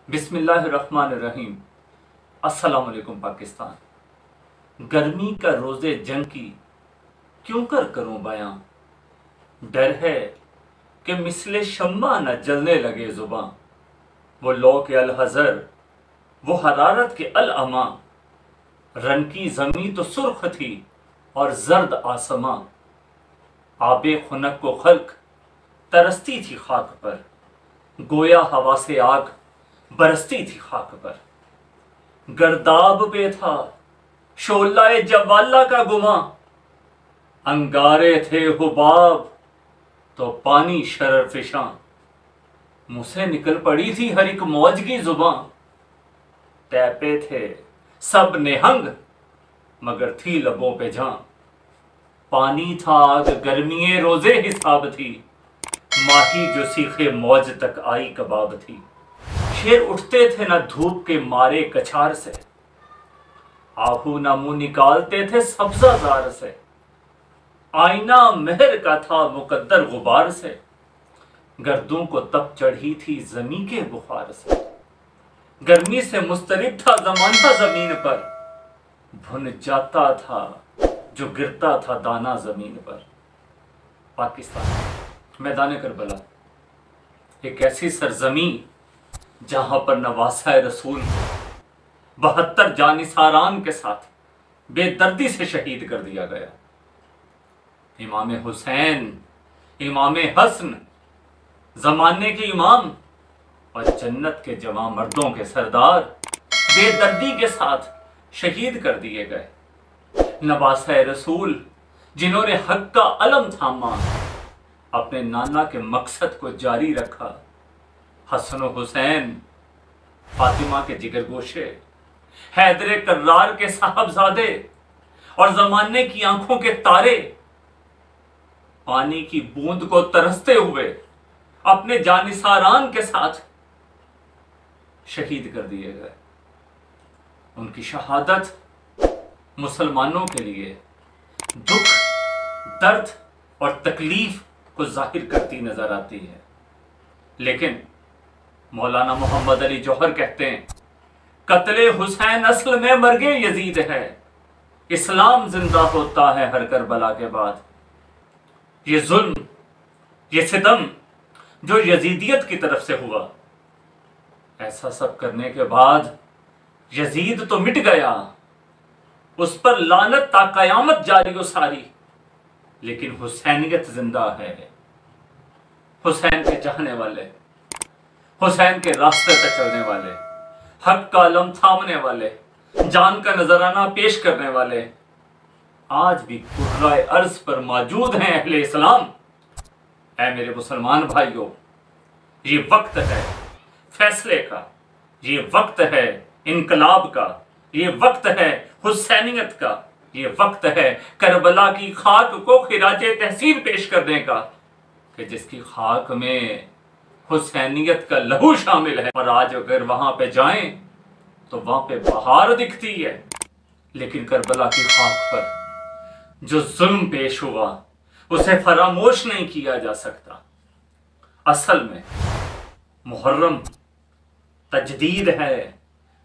بسم اللہ الرحمن الرحیم۔ السلام علیکم پاکستان۔ گرمی کا روزے جنگ کی کیوں کروں بیاں، ڈر ہے کہ مثل شمع نہ جلنے لگے زباں، وہ لو کے الحذر، وہ حرارت کے العماں، رن کی زمیں تو سرخ تھی اور زرد آسماں، آب خنک کو خلق ترستی تھی خاک پر، گویا ہوا سے آگ برستی تھی خاک پر، گرداب پہ تھا شعلہ جوالہ کا گماں، انگارے تھے حباب تو پانی شرر فشاں، منہ سے نکل پڑی تھی ہر ایک موج کی زباں، ٹیپے تھے سب نہنگ مگر تھی لبوں پہ جاں، پانی تھا آگ گرمی روزے حساب تھی، ماہی جو سیخے موج تک آئی کباب تھی، شیر اٹھتے تھے نہ دھوپ کے مارے کچھار سے، آہو نہ منہ نکالتے تھے سبزہ زار سے، آئینہ مہر کا تھا مقدر غبار سے، گردوں کو تپ چڑھی تھی زمیں کے بخار سے، گرمی سے مضطرب تھا زمانہ زمین پر، بھن جاتا تھا جو گرتا تھا دانہ زمین پر۔ پاکستان میدان کربلا ایک ایسی سرزمین جہاں پر نواسہ رسول 72 جانثاران کے ساتھ بے دردی سے شہید کر دیا گیا۔ امام حسین، امام حسن، زمانے کے امام اور جنت کے جوان مردوں کے سردار بے دردی کے ساتھ شہید کر دیے گئے۔ نواسہ رسول جنہوں نے حق کا علم تھاما، اپنے نانا کے مقصد کو جاری رکھا، حسن و حسین فاطمہ کے جگر گوشے، حیدر کرار کے صاحبزادے اور زمانے کی آنکھوں کے تارے، پانی کی بوند کو ترستے ہوئے اپنے جانثاران کے ساتھ شہید کر دیے گئے۔ ان کی شہادت مسلمانوں کے لیے دکھ، درد اور تکلیف کو ظاہر کرتی نظر آتی ہے، لیکن مولانا محمد علی جوہر کہتے ہیں قتل حسین اصل میں مرگ یزید ہے، اسلام زندہ ہوتا ہے ہر کربلا کے بعد۔ یہ ظلم، یہ ستم جو یزیدیت کی طرف سے ہوا، ایسا سب کرنے کے بعد یزید تو مٹ گیا، اس پر لعنت تا قیامت جاری و ساری، لیکن حسینیت زندہ ہے۔ حسین کے چاہنے والے، حسین کے راستے پہ چلنے والے، حق کا علم تھامنے والے، جان کا نذرانہ پیش کرنے والے آج بھی کرۂ ارض پر موجود ہیں۔ اہل اسلام، اے میرے مسلمان بھائیوں، یہ وقت ہے فیصلے کا، یہ وقت ہے انقلاب کا، یہ وقت ہے حسینیت کا، یہ وقت ہے کربلا کی خاک کو خراج تحسین پیش کرنے کا، کہ جس کی خاک میں حسینیت کا لہو شامل ہے، اور آج اگر وہاں پہ جائیں تو وہاں پہ بہار دکھتی ہے، لیکن کربلا کی خاک پر جو ظلم پیش ہوا اسے فراموش نہیں کیا جا سکتا۔ اصل میں محرم تجدید ہے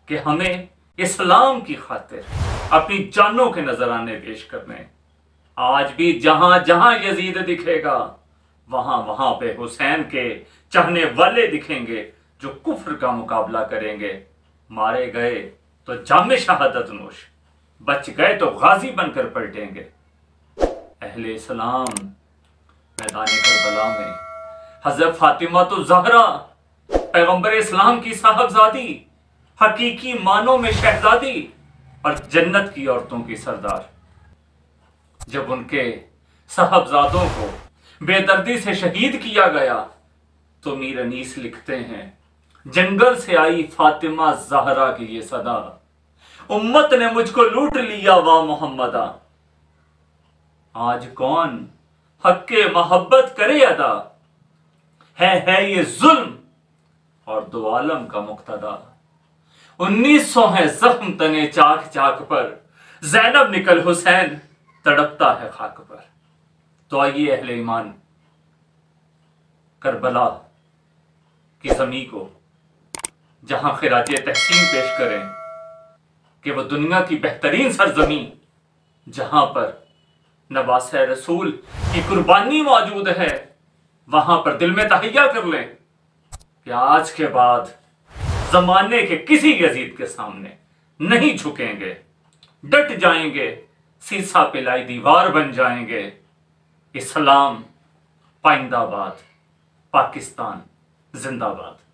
کہ ہمیں اسلام کی خاطر اپنی جانوں کے نذرانے پیش کرنے۔ آج بھی جہاں جہاں یزید دکھے گا وہاں وہاں پہ حسین کے چاہنے والے دکھیں گے جو کفر کا مقابلہ کریں گے۔ مارے گئے تو جام شہادت نوش، بچ گئے تو غازی بن کر پلٹیں گے۔ اہل اسلام، میدان کربلا میں حضرت فاطمہ الزہرا پیغمبر اسلام کی صاحبزادی، حقیقی معنوں میں شہزادی اور جنت کی عورتوں کی سردار، جب ان کے صاحبزادوں کو بے دردی سے شہید کیا گیا تو میر انیس لکھتے ہیں جنگل سے آئی فاطمہ زہرا کی یہ صدا، امت نے مجھ کو لوٹ لیا وا محمدہ، آج کون حق کے محبت کرے ادا، ہے یہ ظلم اور دو عالم کا مقتدا، 1900 ہے زخم تنے چاک چاک پر، زینب نکل حسین تڑپتا ہے خاک پر۔ تو آئیے اہل ایمان، کربلا کی زمین کو جہاں خراج تحسین پیش کریں کہ وہ دنیا کی بہترین سرزمین جہاں پر نواسہ رسول کی قربانی موجود ہے، وہاں پر دل میں تہیہ کر لیں کہ آج کے بعد زمانے کے کسی یزید کے سامنے نہیں جھکیں گے، ڈٹ جائیں گے، سیسا پلائی دیوار بن جائیں گے۔ اسلام پائندہ باد، پاکستان زندہ باد۔